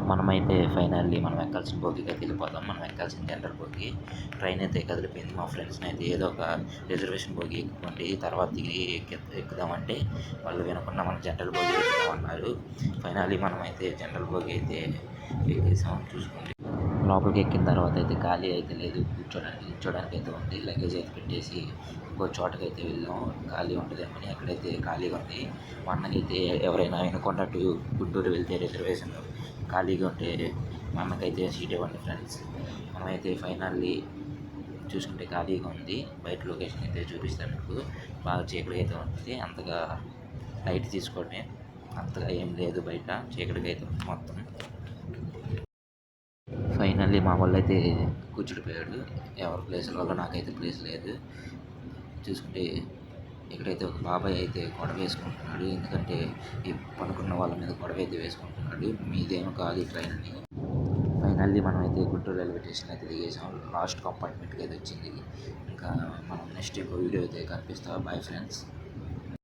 మనమైతే ఫైనల్లీ మనం ఎక్కాల్సిన బోగికి అయితే వెళ్ళిపోతాం. మనం ఎక్కాల్సిన జనరల్ బోగి. ట్రైన్ అయితే కదిలిపోయింది. మా ఫ్రెండ్స్ని అయితే ఏదో ఒక రిజర్వేషన్ బోగి ఎక్కుకోండి, తర్వాత దిగి ఎక్కుదామంటే వాళ్ళు వినకుండా మన జనరల్ బోగి ఎక్కుదామన్నారు. ఫైనల్లీ మనమైతే జనరల్ బోగి అయితే ఎక్కేసాం. చూసుకోండి, లోపలికి ఎక్కిన తర్వాత అయితే ఖాళీ అయితే లేదు, కూర్చోడానికి అయితే ఉంది. లగేజ్ అయితే పెట్టేసి ఇంకో చోటకైతే వెళ్ళాం, ఖాళీ ఉంటుందేమని. అక్కడైతే ఖాళీగా ఉంది. మా అన్నకైతే ఎవరైనా వినకుండా గుంటూరు వెళ్తే రిజర్వేషన్ ఖాళీగా ఉంటే మా అన్నకైతే సీట్ ఇవ్వండి ఫ్రెండ్స్. మనమైతే ఫైనల్లీ చూసుకుంటే ఖాళీగా ఉంది. బయట లొకేషన్ అయితే చూపిస్తాను మీకు. బాగా చీకటిగా అయితే ఉంటుంది, అంతగా లైట్ తీసుకోండి, అంతగా ఏం లేదు, బయట చీకటిగా అయితే ఉంది మొత్తం. ఫైనల్లీ మా వాళ్ళు అయితే కూర్చుడిపోయాడు. ఎవరి ప్లేస్లలో నాకైతే ప్లేస్ లేదు. చూసుకుంటే ఇక్కడైతే ఒక బాబాయ్ అయితే గొడవ వేసుకుంటున్నాడు, ఎందుకంటే ఈ పనుకున్న వాళ్ళ మీద గొడవ అయితే వేసుకుంటున్నాడు, మీదేమో కాదు ట్రైన్ అని. ఫైనల్లీ మనం అయితే గుంటూరు రైల్వే స్టేషన్ అయితే దిగేసాం. లాస్ట్ కంపార్ట్మెంట్కి అయితే వచ్చింది. ఇంకా మనం నెక్స్ట్ ఇంకో వీడియో అయితే కనిపిస్తా. Bye friends.